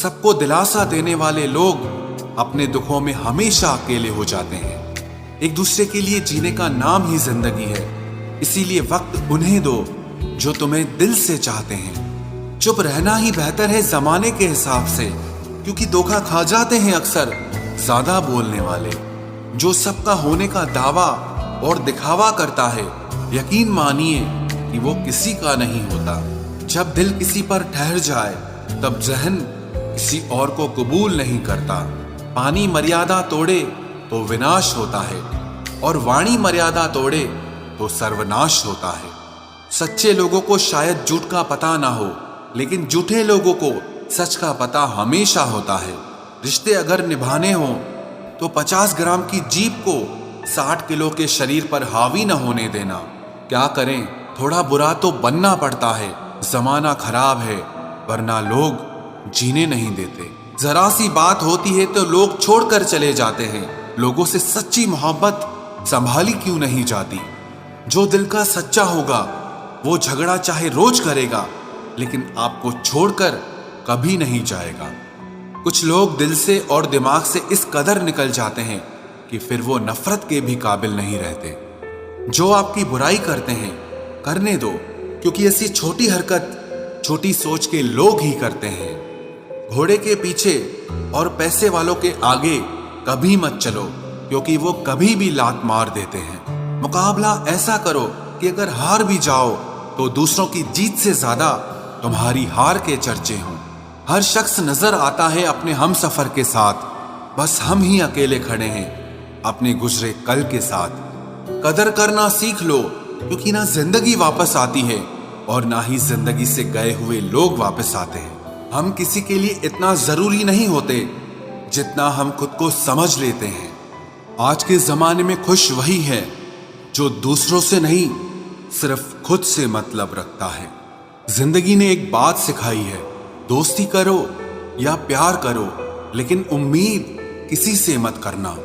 सबको दिलासा देने वाले लोग अपने दुखों में हमेशा अकेले हो जाते हैं। एक दूसरे के लिए जीने का नाम ही जिंदगी है। इसीलिए वक्त उन्हें दो जो तुम्हें दिल से चाहते हैं। चुप रहना ही बेहतर है जमाने के हिसाब से, क्योंकि धोखा खा जाते हैं अक्सर ज्यादा बोलने वाले। जो सबका होने का दावा और दिखावा करता है, यकीन मानिए कि वो किसी का नहीं होता। जब दिल किसी पर ठहर जाए तब जहन किसी और को कबूल नहीं करता। पानी मर्यादा तोड़े तो विनाश होता है, और वाणी मर्यादा तोड़े तो सर्वनाश होता है। सच्चे लोगों को शायद झूठ का पता ना हो, लेकिन झूठे लोगों को सच का पता हमेशा होता है। रिश्ते अगर निभाने हो तो 50 ग्राम की जीभ को 60 किलो के शरीर पर हावी न होने देना। क्या करें, थोड़ा बुरा तो बनना पड़ता है। जमाना खराब है, वरना लोग जीने नहीं देते। जरा सी बात होती है तो लोग छोड़कर चले जाते हैं। लोगों से सच्ची मोहब्बत संभाली क्यों नहीं जाती? जो दिल का सच्चा होगा वो झगड़ा चाहे रोज करेगा, लेकिन आपको छोड़कर कभी नहीं जाएगा। कुछ लोग दिल से और दिमाग से इस कदर निकल जाते हैं कि फिर वो नफरत के भी काबिल नहीं रहते। जो आपकी बुराई करते हैं करने दो, क्योंकि ऐसी छोटी हरकत छोटी सोच के लोग ही करते हैं। घोड़े के पीछे और पैसे वालों के आगे कभी मत चलो, क्योंकि वो कभी भी लात मार देते हैं। मुकाबला ऐसा करो कि अगर हार भी जाओ तो दूसरों की जीत से ज्यादा तुम्हारी हार के चर्चे हों। हर शख्स नजर आता है अपने हम सफर के साथ, बस हम ही अकेले खड़े हैं अपने गुजरे कल के साथ। कदर करना सीख लो, क्योंकि ना जिंदगी वापस आती है और ना ही जिंदगी से गए हुए लोग वापस आते हैं। हम किसी के लिए इतना जरूरी नहीं होते जितना हम खुद को समझ लेते हैं। आज के जमाने में खुश वही है जो दूसरों से नहीं, सिर्फ खुद से मतलब रखता है। जिंदगी ने एक बात सिखाई है, दोस्ती करो या प्यार करो, लेकिन उम्मीद किसी से मत करना।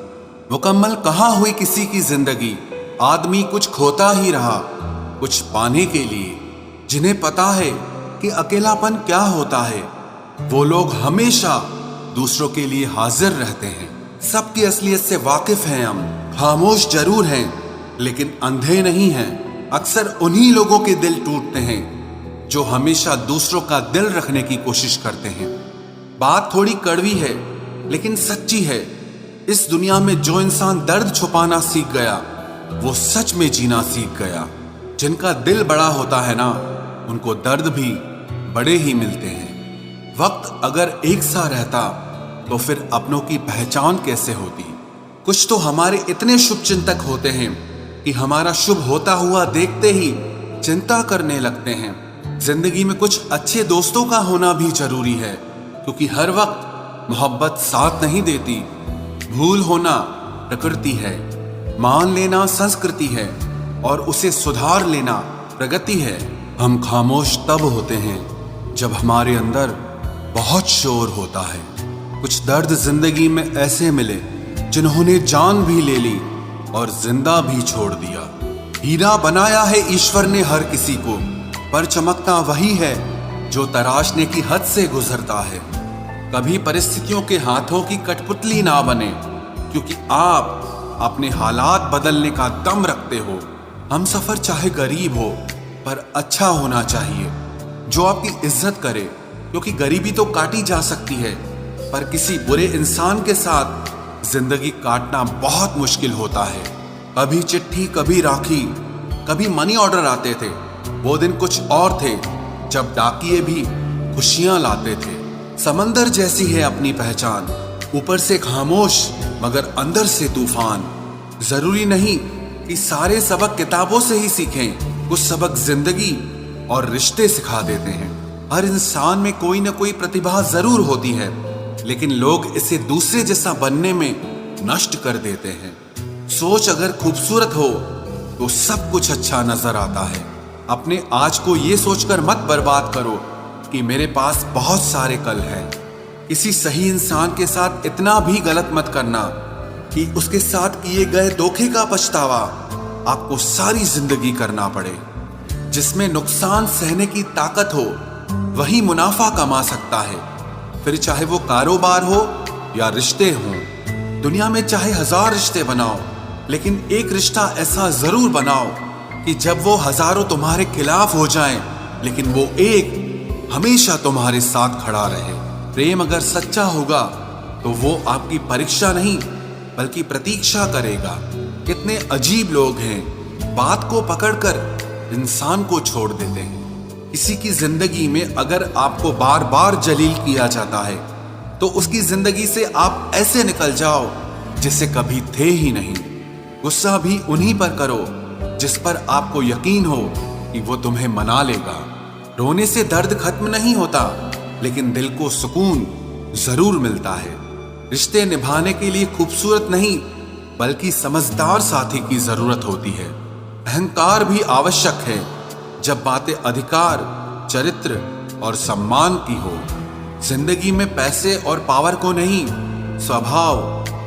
मुकम्मल कहाँ हुई किसी की जिंदगी? आदमी कुछ खोता ही रहा कुछ पाने के लिए। जिन्हें पता है कि अकेलापन क्या होता है, वो लोग हमेशा दूसरों के लिए हाजिर रहते हैं। सबकी असलियत से वाकिफ हैं हम, खामोश जरूर हैं लेकिन अंधे नहीं हैं। अक्सर उन्हीं लोगों के दिल टूटते हैं जो हमेशा दूसरों का दिल रखने की कोशिश करते हैं। बात थोड़ी कड़वी है लेकिन सच्ची है। इस दुनिया में जो इंसान दर्द छुपाना सीख गया वो सच में जीना सीख गया। जिनका दिल बड़ा होता है ना, उनको दर्द भी बड़े ही मिलते हैं। वक्त अगर एक सा रहता तो फिर अपनों की पहचान कैसे होती? कुछ तो हमारे इतने शुभ चिंतक होते हैं कि हमारा शुभ होता हुआ देखते ही चिंता करने लगते हैं। जिंदगी में कुछ अच्छे दोस्तों का होना भी जरूरी है, क्योंकि हर वक्त मोहब्बत साथ नहीं देती। भूल होना प्रकृति है, मान लेना संस्कृति है, और उसे सुधार लेना प्रगति है। हम खामोश तब होते हैं जब हमारे अंदर बहुत शोर होता है। कुछ दर्द जिंदगी में ऐसे मिले जिन्होंने जान भी ले ली और जिंदा भी छोड़ दिया। हीरा बनाया है ईश्वर ने हर किसी को, पर चमकता वही है जो तराशने की हद से गुजरता है। कभी परिस्थितियों के हाथों की कठपुतली ना बने, क्योंकि आप अपने हालात बदलने का दम रखते हो। हम सफर चाहे गरीब हो पर अच्छा होना चाहिए, जो आपकी इज्जत करे, क्योंकि गरीबी तो काटी जा सकती है पर किसी बुरे इंसान के साथ जिंदगी काटना बहुत मुश्किल होता है। कभी चिट्ठी, कभी राखी, कभी मनी ऑर्डर आते थे। वो दिन कुछ और थे जब डाकिये भी खुशियां लाते थे। समंदर जैसी है अपनी पहचान, ऊपर से खामोश मगर अंदर से तूफान। जरूरी नहीं कि सारे सबक किताबों से ही सीखें, कुछ सबक जिंदगी और रिश्ते सिखा देते हैं। हर इंसान में कोई ना कोई प्रतिभा जरूर होती है, लेकिन लोग इसे दूसरे जैसा बनने में नष्ट कर देते हैं। सोच अगर खूबसूरत हो तो सब कुछ अच्छा नजर आता है। अपने आज को ये सोचकर मत बर्बाद करो कि मेरे पास बहुत सारे कल हैं। किसी सही इंसान के साथ इतना भी गलत मत करना कि उसके साथ किए गए धोखे का पछतावा आपको सारी जिंदगी करना पड़े। जिसमें नुकसान सहने की ताकत हो वही मुनाफा कमा सकता है। फिर चाहे वो कारोबार हो या रिश्ते हों। दुनिया में चाहे 1000 रिश्ते बनाओ, लेकिन एक रिश्ता ऐसा जरूर बनाओ कि जब वो हजारों तुम्हारे खिलाफ हो जाएं, लेकिन वो एक हमेशा तुम्हारे साथ खड़ा रहे। प्रेम अगर सच्चा होगा तो वो आपकी परीक्षा नहीं बल्कि प्रतीक्षा करेगा। कितने अजीब लोग हैं, बात को पकड़कर इंसान को छोड़ देते हैं। किसी की जिंदगी में अगर आपको बार बार जलील किया जाता है तो उसकी जिंदगी से आप ऐसे निकल जाओ जिसे कभी थे ही नहीं। गुस्सा भी उन्हीं पर करो जिस पर आपको यकीन हो कि वो तुम्हें मना लेगा। रोने से दर्द खत्म नहीं होता, लेकिन दिल को सुकून जरूर मिलता है। रिश्ते निभाने के लिए खूबसूरत नहीं बल्कि समझदार साथी की जरूरत होती है। अहंकार भी आवश्यक है जब बातें अधिकार, चरित्र और सम्मान की हो। जिंदगी में पैसे और पावर को नहीं, स्वभाव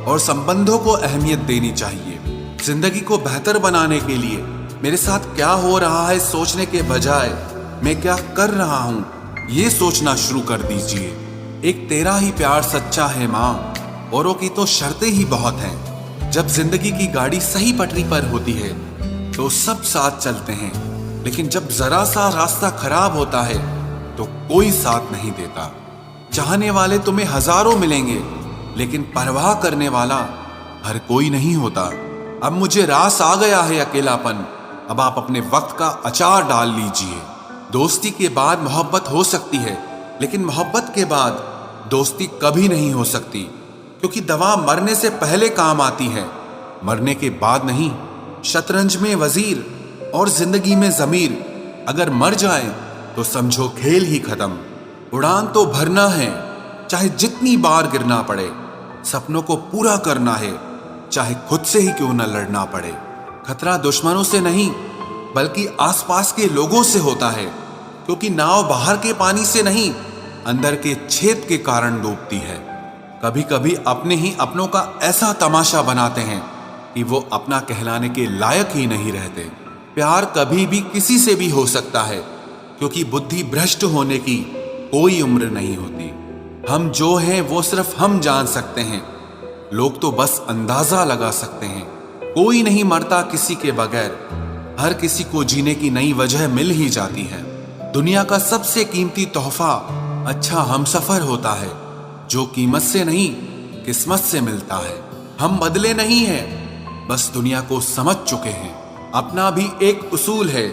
और संबंधों को अहमियत देनी चाहिए। जिंदगी को बेहतर बनाने के लिए मेरे साथ क्या हो रहा है सोचने के बजाय मैं क्या कर रहा हूं ये सोचना शुरू कर दीजिए। एक तेरा ही प्यार सच्चा है माँ, औरों की तो शर्तें ही बहुत हैं। जब जिंदगी की गाड़ी सही पटरी पर होती है तो सब साथ चलते हैं, लेकिन जब जरा सा रास्ता खराब होता है तो कोई साथ नहीं देता। चाहने वाले तुम्हें हजारों मिलेंगे, लेकिन परवाह करने वाला हर कोई नहीं होता। अब मुझे रास आ गया है अकेलापन, अब आप अपने वक्त का अचार डाल लीजिए। दोस्ती के बाद मोहब्बत हो सकती है, लेकिन मोहब्बत के बाद दोस्ती कभी नहीं हो सकती, क्योंकि दवा मरने से पहले काम आती है, मरने के बाद नहीं। शतरंज में वजीर और जिंदगी में जमीर अगर मर जाए तो समझो खेल ही खत्म। उड़ान तो भरना है, चाहे जितनी बार गिरना पड़े। सपनों को पूरा करना है, चाहे खुद से ही क्यों न लड़ना पड़े। खतरा दुश्मनों से नहीं बल्कि आसपास के लोगों से होता है, क्योंकि नाव बाहर के पानी से नहीं अंदर के छेद के कारण डूबती है। कभी कभी अपने ही अपनों का ऐसा तमाशा बनाते हैं कि वो अपना कहलाने के लायक ही नहीं रहते। प्यार कभी भी किसी से भी हो सकता है, क्योंकि बुद्धि भ्रष्ट होने की कोई उम्र नहीं होती। हम जो हैं वो सिर्फ हम जान सकते हैं, लोग तो बस अंदाजा लगा सकते हैं। कोई नहीं मरता किसी के बगैर, हर किसी को जीने की नई वजह मिल ही जाती है। दुनिया का सबसे कीमती तोहफा अच्छा हमसफर होता है, जो कीमत से नहीं किस्मत से मिलता है। हम बदले नहीं हैं, बस दुनिया को समझ चुके हैं। अपना भी एक उसूल है,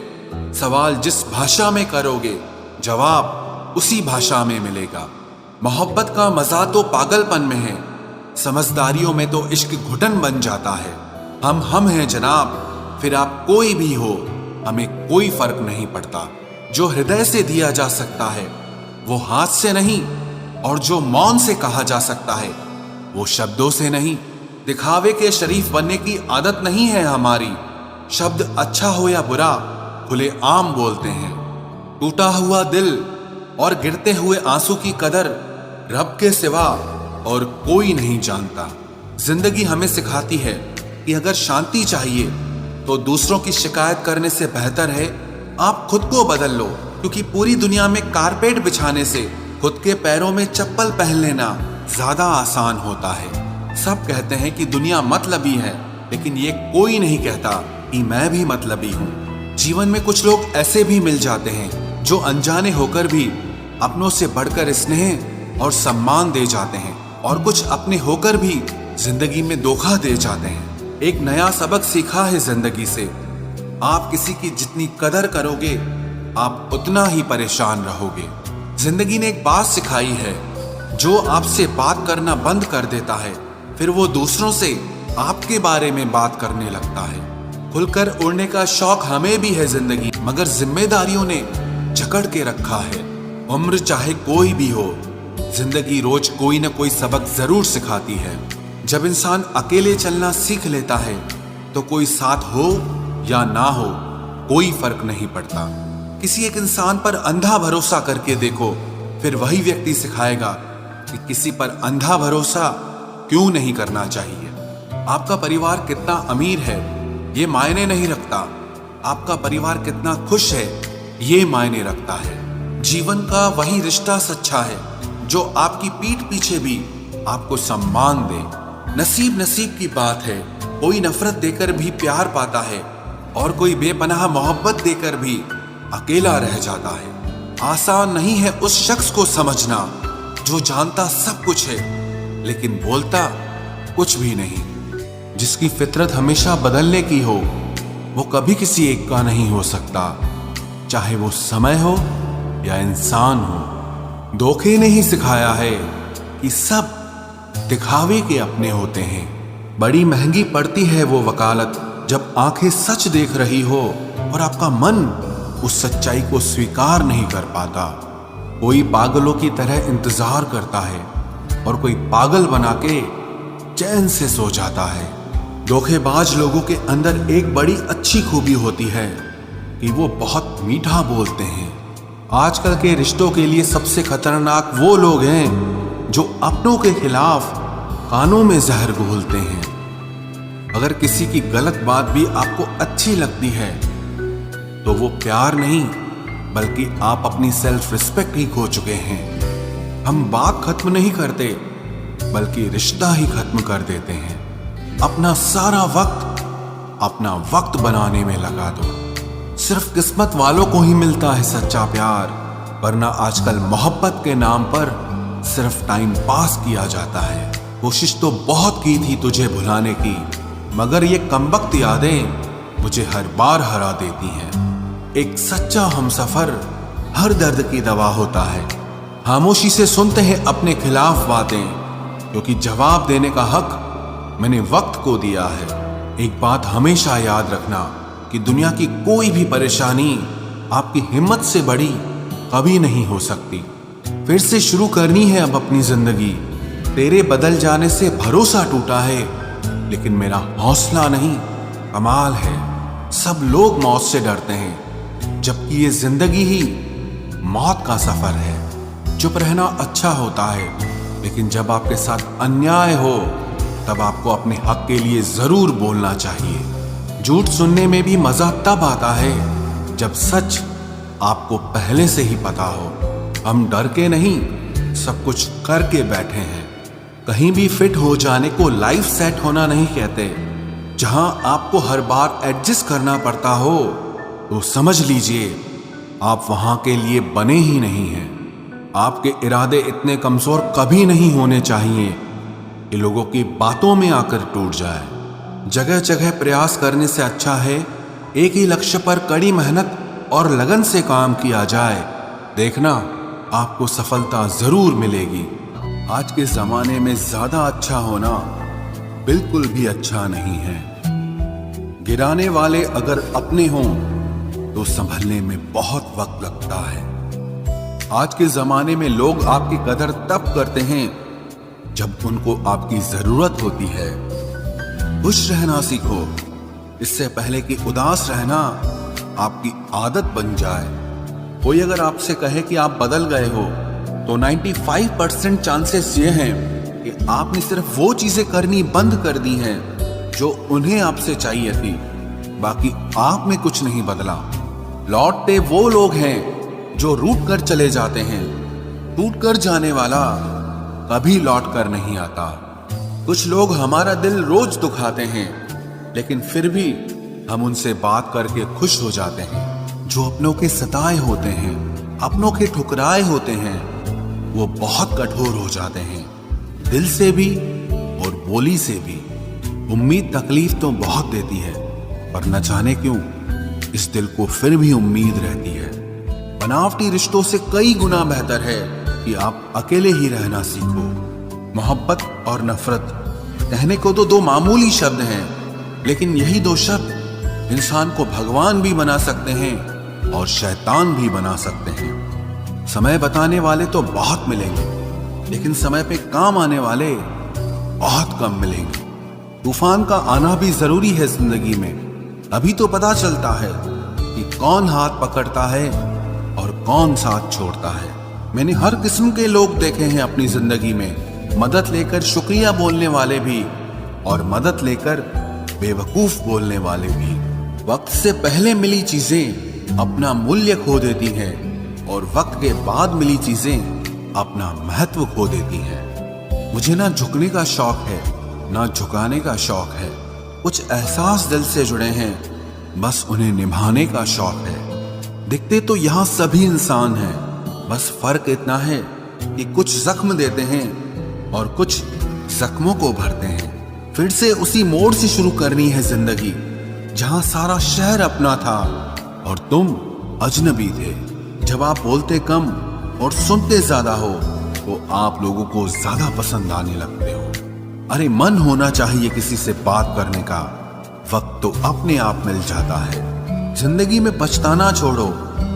सवाल जिस भाषा में करोगे जवाब उसी भाषा में मिलेगा। मोहब्बत का मजा तो पागलपन में है, समझदारियों में तो इश्क घुटन बन जाता है। हम हैं जनाब, फिर आप कोई भी हो, हमें कोई फर्क नहीं पड़ता। जो हृदय से दिया जा सकता है वो हाथ से नहीं, और जो मौन से कहा जा सकता है वो शब्दों से नहीं। दिखावे के शरीफ बनने की आदत नहीं है हमारी। शब्द अच्छा हो या बुरा खुले आम बोलते हैं। टूटा हुआ दिल और गिरते हुए आंसू की कदर रब के सिवा और कोई नहीं जानता। जिंदगी हमें सिखाती है कि अगर शांति चाहिए तो दूसरों की शिकायत करने से बेहतर है आप खुद को बदल लो, क्योंकि पूरी दुनिया में कारपेट बिछाने से खुद के पैरों में चप्पल पहन लेना ज्यादा आसान होता है। सब कहते हैं कि दुनिया मतलबी है, लेकिन ये कोई नहीं कहता कि मैं भी मतलबी हूँ। जीवन में कुछ लोग ऐसे भी मिल जाते हैं जो अनजाने होकर भी अपनों से बढ़कर स्नेह और सम्मान दे जाते हैं, और कुछ अपने होकर भी जिंदगी में धोखा दे जाते हैं। एक नया सबक सीखा है जिंदगी से, आप किसी की जितनी कदर करोगे आप उतना ही परेशान रहोगे। जिंदगी ने एक बात सिखाई है, जो आपसे बात करना बंद कर देता है फिर वो दूसरों से आपके बारे में बात करने लगता है। खुलकर उड़ने का शौक हमें भी है जिंदगी, मगर जिम्मेदारियों ने जकड़ के रखा है। उम्र चाहे कोई भी हो, जिंदगी रोज कोई न कोई सबक जरूर सिखाती है। जब इंसान अकेले चलना सीख लेता है तो कोई साथ हो या ना हो कोई फर्क नहीं पड़ता। किसी एक इंसान पर अंधा भरोसा करके देखो, फिर वही व्यक्ति सिखाएगा कि किसी पर अंधा भरोसा क्यों नहीं करना चाहिए। आपका परिवार कितना अमीर है ये मायने नहीं रखता, आपका परिवार कितना खुश है ये मायने रखता है। जीवन का वही रिश्ता सच्चा है जो आपकी पीठ पीछे भी आपको सम्मान दे। नसीब की बात है, कोई नफरत देकर भी प्यार पाता है और कोई बेपनाह मोहब्बत देकर भी अकेला रह जाता है। आसान नहीं है उस शख्स को समझना जो जानता सब कुछ है लेकिन बोलता कुछ भी नहीं। जिसकी फितरत हमेशा बदलने की हो वो कभी किसी एक का नहीं हो सकता, चाहे वो समय हो या इंसान हो। धोखे ने ही सिखाया है कि सब दिखावे के अपने होते हैं। बड़ी महंगी पड़ती है वो वकालत जब आंखें सच देख रही हो और आपका मन उस सच्चाई को स्वीकार नहीं कर पाता। कोई पागलों की तरह इंतजार करता है और कोई पागल बना के चैन से सो जाता है। धोखेबाज लोगों के अंदर एक बड़ी अच्छी खूबी होती है कि वो बहुत मीठा बोलते हैं। आजकल के रिश्तों के लिए सबसे खतरनाक वो लोग हैं जो अपनों के खिलाफ कानों में जहर घोलते हैं। अगर किसी की गलत बात भी आपको अच्छी लगती है तो वो प्यार नहीं बल्कि आप अपनी सेल्फ रिस्पेक्ट ही खो चुके हैं। हम बात खत्म नहीं करते बल्कि रिश्ता ही खत्म कर देते हैं। अपना सारा अपना वक्त बनाने में लगा दो। सिर्फ किस्मत वालों को ही मिलता है सच्चा प्यार, वरना आजकल मोहब्बत के नाम पर सिर्फ टाइम पास किया जाता है। कोशिश तो बहुत की थी तुझे भुलाने की, मगर ये कमबख्त यादें मुझे हर बार हरा देती हैं। एक सच्चा हमसफर हर दर्द की दवा होता है। खामोशी से सुनते हैं अपने खिलाफ बातें, क्योंकि जवाब देने का हक मैंने वक्त को दिया है। एक बात हमेशा याद रखना कि दुनिया की कोई भी परेशानी आपकी हिम्मत से बड़ी कभी नहीं हो सकती। फिर से शुरू करनी है अब अपनी जिंदगी। तेरे बदल जाने से भरोसा टूटा है, लेकिन मेरा हौसला नहीं। कमाल है, सब लोग मौत से डरते हैं, जबकि ये जिंदगी ही मौत का सफर है। चुप रहना अच्छा होता है, लेकिन जब आपके साथ अन्याय हो तब आपको अपने हक के लिए जरूर बोलना चाहिए। झूठ सुनने में भी मजा तब आता है जब सच आपको पहले से ही पता हो। हम डर के नहीं, सब कुछ करके बैठे हैं। कहीं भी फिट हो जाने को लाइफ सेट होना नहीं कहते। जहां आपको हर बार एडजस्ट करना पड़ता हो तो समझ लीजिए आप वहां के लिए बने ही नहीं हैं। आपके इरादे इतने कमजोर कभी नहीं होने चाहिए कि लोगों की बातों में आकर टूट जाए। जगह जगह प्रयास करने से अच्छा है एक ही लक्ष्य पर कड़ी मेहनत और लगन से काम किया जाए। देखना आपको सफलता जरूर मिलेगी। आज के जमाने में ज्यादा अच्छा होना बिल्कुल भी अच्छा नहीं है। गिराने वाले अगर अपने हों तो संभलने में बहुत वक्त लगता है। आज के जमाने में लोग आपकी कदर तब करते हैं जब उनको आपकी जरूरत होती है। खुश रहना सीखो, इससे पहले कि उदास रहना आपकी आदत बन जाए। कोई अगर आपसे कहे कि आप बदल गए हो तो 95% चांसेस ये हैं कि आपने सिर्फ वो चीजें करनी बंद कर दी हैं जो उन्हें आपसे चाहिए थी। बाकी आप में कुछ नहीं बदला। लौटते वो लोग हैं जो रूठ कर चले जाते हैं। टूट कर जाने वाला कभी लौट कर नहीं आता। कुछ लोग हमारा दिल रोज दुखाते हैं, लेकिन फिर भी हम उनसे बात करके खुश हो जाते हैं। जो अपनों के सताए होते हैं, अपनों के ठुकराए होते हैं, वो बहुत कठोर हो जाते हैं, दिल से भी और बोली से भी। उम्मीद तकलीफ तो बहुत देती है, पर न जाने क्यों इस दिल को फिर भी उम्मीद रहती है। बनावटी रिश्तों से कई गुना बेहतर है कि आप अकेले ही रहना सीखो। मोहब्बत और नफरत कहने को तो दो मामूली शब्द हैं, लेकिन यही दो शब्द इंसान को भगवान भी बना सकते हैं और शैतान भी बना सकते हैं। समय बताने वाले तो बहुत मिलेंगे, लेकिन समय पे काम आने वाले बहुत कम मिलेंगे। तूफान का आना भी जरूरी है जिंदगी में, अभी तो पता चलता है कि कौन हाथ पकड़ता है और कौन साथ छोड़ता है। मैंने हर किस्म के लोग देखे हैं अपनी जिंदगी में, मदद लेकर शुक्रिया बोलने वाले भी और मदद लेकर बेवकूफ बोलने वाले भी। वक्त से पहले मिली चीजें अपना मूल्य खो देती हैं और वक्त के बाद मिली चीजें अपना महत्व खो देती हैं। मुझे ना झुकने का शौक है, ना झुकाने का शौक है। कुछ एहसास दिल से जुड़े हैं, बस उन्हें निभाने का शौक है। दिखते तो यहाँ सभी इंसान हैं, बस फर्क इतना है कि कुछ जख्म देते हैं और कुछ जख्मों को भरते हैं। फिर से उसी मोड़ से शुरू करनी है जिंदगी, जहां सारा शहर अपना था और तुम अजनबी थे। जब आप बोलते कम और सुनते ज्यादा हो तो आप लोगों को ज्यादा पसंद आने लगते हो। अरे मन होना चाहिए किसी से बात करने का, वक्त तो अपने आप मिल जाता है। जिंदगी में पछताना छोड़ो,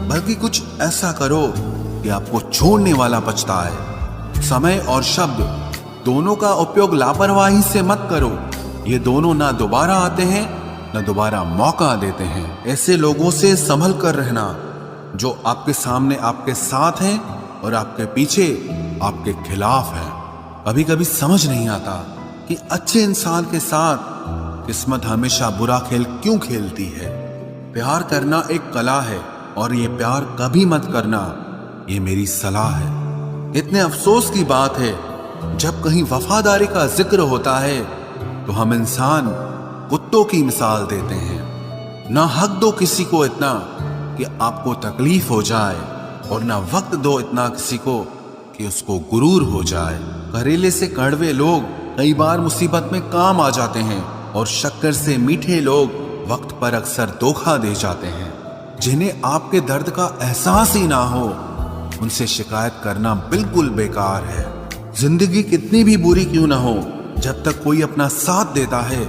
बल्कि कुछ ऐसा करो कि आपको छोड़ने वाला पछताए। समय और शब्द दोनों का उपयोग लापरवाही से मत करो। ये दोनों ना दोबारा आते हैं न दोबारा मौका देते हैं। ऐसे लोगों से संभल कर रहना जो आपके सामने आपके साथ हैं और आपके पीछे आपके खिलाफ हैं। कभी कभी समझ नहीं आता कि अच्छे इंसान के साथ किस्मत हमेशा बुरा खेल क्यों खेलती है। प्यार करना एक कला है और ये प्यार कभी मत करना, ये मेरी सलाह है। इतने अफसोस की बात है, जब कहीं वफादारी का जिक्र होता है तो हम इंसान कुत्तों की मिसाल देते हैं। ना हक दो किसी को इतना कि आपको तकलीफ हो जाए, और ना वक्त दो इतना किसी को कि उसको गुरूर हो जाए। करेले से कड़वे लोग कई बार मुसीबत में काम आ जाते हैं, और शक्कर से मीठे लोग वक्त पर अक्सर धोखा दे जाते हैं। जिन्हें आपके दर्द का एहसास ही ना हो, उनसे शिकायत करना बिल्कुल बेकार है। जिंदगी कितनी भी बुरी क्यों ना हो, जब तक कोई अपना साथ देता है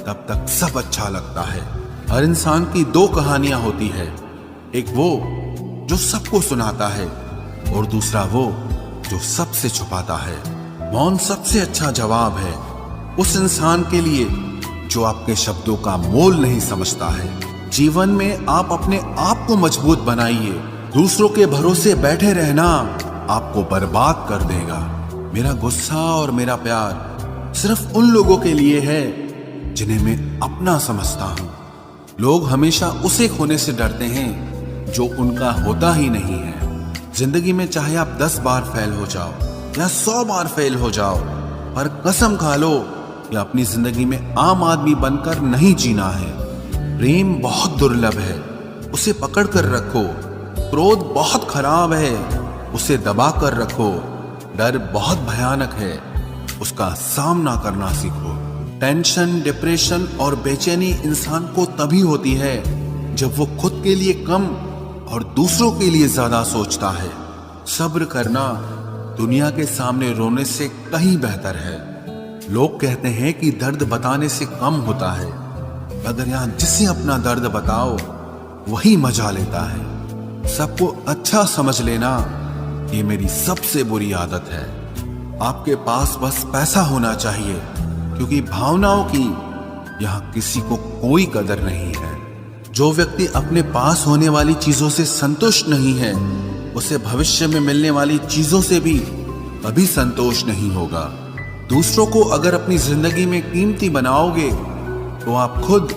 तब तक सब अच्छा लगता है। हर इंसान की दो कहानियां होती है, एक वो जो सबको सुनाता है और दूसरा वो जो सबसे छुपाता है। मौन सबसे अच्छा जवाब है उस इंसान के लिए जो आपके शब्दों का मोल नहीं समझता है। जीवन में आप अपने आप को मजबूत बनाइए। दूसरों के भरोसे बैठे रहना आपको बर्बाद कर देगा। मेरा गुस्सा और मेरा प्यार सिर्फ उन लोगों के लिए है जिन्हें मैं अपना समझता हूं। लोग हमेशा उसे खोने से डरते हैं जो उनका होता ही नहीं है। जिंदगी में चाहे आप 10 बार फेल हो जाओ या 100 बार फेल हो जाओ, पर कसम खा लो कि अपनी जिंदगी में आम आदमी बनकर नहीं जीना है। प्रेम बहुत दुर्लभ है, उसे पकड़ कर रखो। क्रोध बहुत खराब है, उसे दबा कर रखो। डर बहुत भयानक है, उसका सामना करना सीखो। टेंशन, डिप्रेशन और बेचैनी इंसान को तभी होती है जब वो खुद के लिए कम और दूसरों के लिए ज्यादा सोचता है। सब्र करना दुनिया के सामने रोने से कहीं बेहतर है। लोग कहते हैं कि दर्द बताने से कम होता है, मगर यहाँ जिसे अपना दर्द बताओ वही मजा लेता है। सबको अच्छा समझ लेना ये मेरी सबसे बुरी आदत है। आपके पास बस पैसा होना चाहिए, क्योंकि भावनाओं की यहाँ किसी को कोई कदर नहीं है। जो व्यक्ति अपने पास होने वाली चीजों से संतुष्ट नहीं है, उसे भविष्य में मिलने वाली चीजों से भी कभी संतोष नहीं होगा। दूसरों को अगर अपनी जिंदगी में कीमती बनाओगे तो आप खुद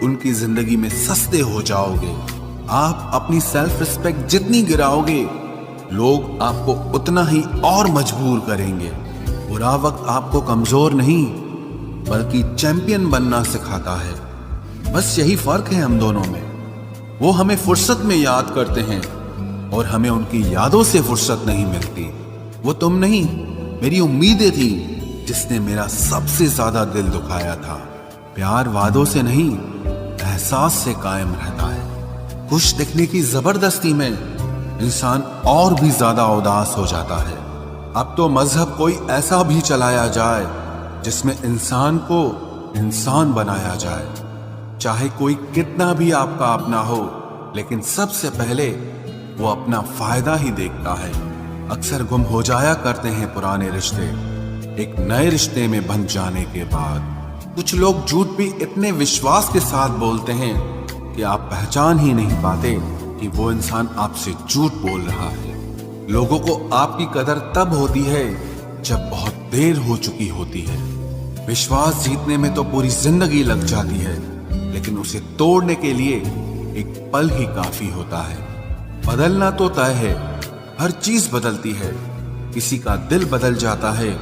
उनकी जिंदगी में सस्ते हो जाओगे। आप अपनी सेल्फ रिस्पेक्ट जितनी गिराओगे, लोग आपको उतना ही और मजबूर करेंगे। बुरा वक्त आपको कमजोर नहीं बल्कि चैंपियन बनना सिखाता है। बस यही फर्क है हम दोनों में। वो हमें फुर्सत में याद करते हैं और हमें उनकी यादों से फुर्सत नहीं मिलती। वो तुम नहीं, मेरी उम्मीदें थी जिसने मेरा सबसे ज्यादा दिल दुखाया था। प्यार वादों से नहीं, एहसास से कायम रहता है। खुश दिखने की जबरदस्ती में इंसान और भी ज्यादा उदास हो जाता है। अब तो मजहब कोई ऐसा भी चलाया जाए जिसमें इंसान को इंसान बनाया जाए। चाहे कोई कितना भी आपका अपना हो, लेकिन सबसे पहले वो अपना फायदा ही देखता है। अक्सर गुम हो जाया करते हैं पुराने रिश्ते एक नए रिश्ते में बन जाने के बाद। कुछ लोग झूठ भी इतने विश्वास के साथ बोलते हैं कि आप पहचान ही नहीं पाते कि वो इंसान आपसे झूठ बोल रहा है। लोगों को आपकी कदर तब होती है जब बहुत देर हो चुकी होती है। विश्वास जीतने में तो पूरी जिंदगी लग जाती है, लेकिन उसे तोड़ने के लिए एक पल ही काफी होता है। बदलना तो तय है, हर चीज बदलती है, किसी का दिल बदल जाता है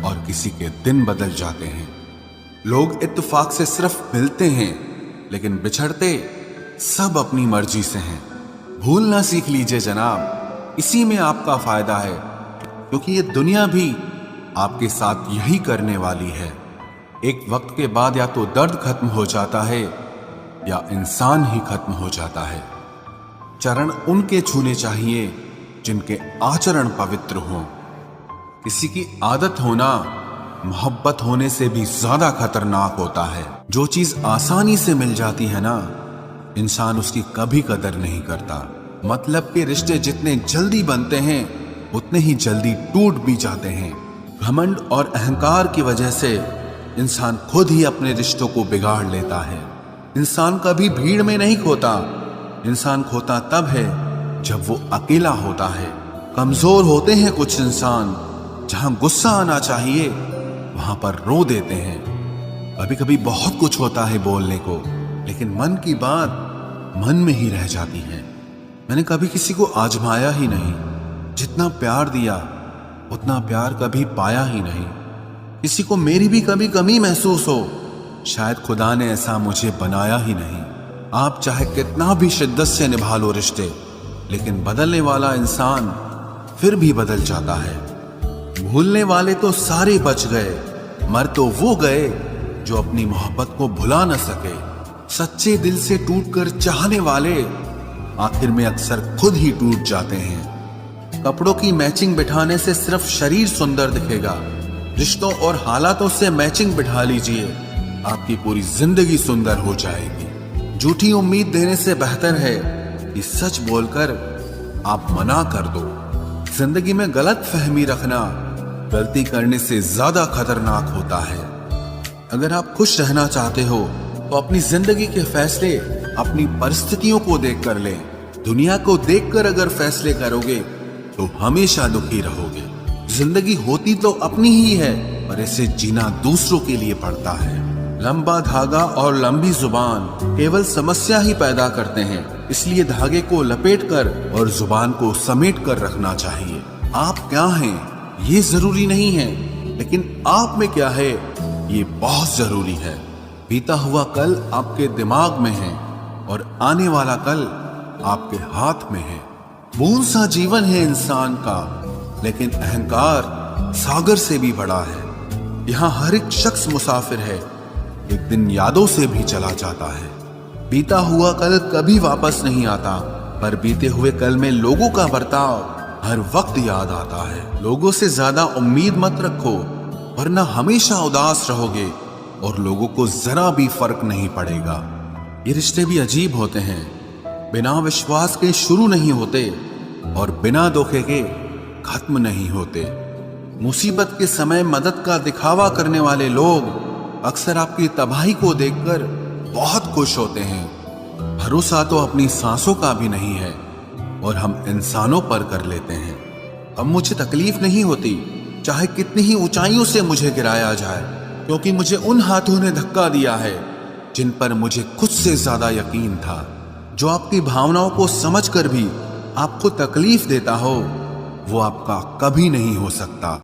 और किसी के दिन बदल जाते हैं। लोग इत्तेफाक से सिर्फ मिलते हैं, लेकिन बिछड़ते सब अपनी मर्जी से हैं। भूलना सीख लीजिए जनाब, इसी में आपका फायदा है, क्योंकि ये दुनिया भी आपके साथ यही करने वाली है। एक वक्त के बाद या तो दर्द खत्म हो जाता है या इंसान ही खत्म हो जाता है। चरण उनके छूने चाहिए जिनके आचरण पवित्र हों। किसी की आदत होना मोहब्बत होने से भी ज्यादा खतरनाक होता है। जो चीज आसानी से मिल जाती है ना, इंसान उसकी कभी कदर नहीं करता। मतलब के रिश्ते जितने जल्दी बनते हैं उतने ही जल्दी टूट भी जाते हैं। घमंड और अहंकार की वजह से इंसान खुद ही अपने रिश्तों को बिगाड़ लेता है। इंसान कभी भीड़ में नहीं खोता, इंसान खोता तब है जब वो अकेला होता है। कमजोर होते हैं कुछ इंसान, जहां गुस्सा आना चाहिए वहां पर रो देते हैं। कभी कभी बहुत कुछ होता है बोलने को, लेकिन मन की बात मन में ही रह जाती है। मैंने कभी किसी को आजमाया ही नहीं, जितना प्यार दिया उतना प्यार कभी पाया ही नहीं। किसी को मेरी भी कभी कमी महसूस हो, शायद खुदा ने ऐसा मुझे बनाया ही नहीं। आप चाहे कितना भी शिद्दत से निभा लो रिश्ते, लेकिन बदलने वाला इंसान फिर भी बदल जाता है। भूलने वाले तो सारे बच गए, मर तो वो गए जो अपनी मोहब्बत को भुला न सके। सच्चे दिल से टूटकर चाहने वाले आखिर में अक्सर खुद ही टूट जाते हैं। कपड़ों की मैचिंग बिठाने से सिर्फ शरीर सुंदर दिखेगा, रिश्तों और हालातों से मैचिंग बिठा लीजिए, आपकी पूरी जिंदगी सुंदर हो जाएगी। झूठी उम्मीद देने से बेहतर है कि सच बोलकर आप मना कर दो। जिंदगी में गलत फहमी रखना गलती करने से ज्यादा खतरनाक होता है। अगर आप खुश रहना चाहते हो तो अपनी जिंदगी के फैसले अपनी परिस्थितियों को देखकर लें। दुनिया को देखकर अगर फैसले करोगे तो हमेशा दुखी रहोगे। जिंदगी होती तो अपनी ही है, पर इसे जीना दूसरों के लिए पड़ता है। लंबा धागा और लंबी जुबान केवल समस्या ही पैदा करते हैं, इसलिए धागे को लपेटकर और जुबान को समेट कर रखना चाहिए। आप क्या हैं ये जरूरी नहीं है, लेकिन आप में क्या है ये बहुत जरूरी है। बीता हुआ कल आपके दिमाग में है और आने वाला कल आपके हाथ में है। बूंद सा जीवन है इंसान का, लेकिन अहंकार सागर से भी बड़ा है। यहाँ हर एक शख्स मुसाफिर है, एक दिन यादों से भी चला जाता है। बीता हुआ कल कभी वापस नहीं आता, पर बीते हुए कल में लोगों का बर्ताव हर वक्त याद आता है। लोगों से ज्यादा उम्मीद मत रखो, वरना हमेशा उदास रहोगे और लोगों को जरा भी फर्क नहीं पड़ेगा। ये रिश्ते भी अजीब होते हैं, बिना विश्वास के शुरू नहीं होते और बिना धोखे के खत्म नहीं होते। मुसीबत के समय मदद का दिखावा करने वाले लोग अक्सर आपकी तबाही को देखकर बहुत खुश होते हैं। भरोसा तो अपनी सांसों का भी नहीं है और हम इंसानों पर कर लेते हैं। अब मुझे तकलीफ नहीं होती चाहे कितनी ही ऊंचाइयों से मुझे गिराया जाए, क्योंकि मुझे उन हाथों ने धक्का दिया है जिन पर मुझे खुद से ज्यादा यकीन था। जो आपकी भावनाओं को समझकर भी आपको तकलीफ देता हो, वो आपका कभी नहीं हो सकता।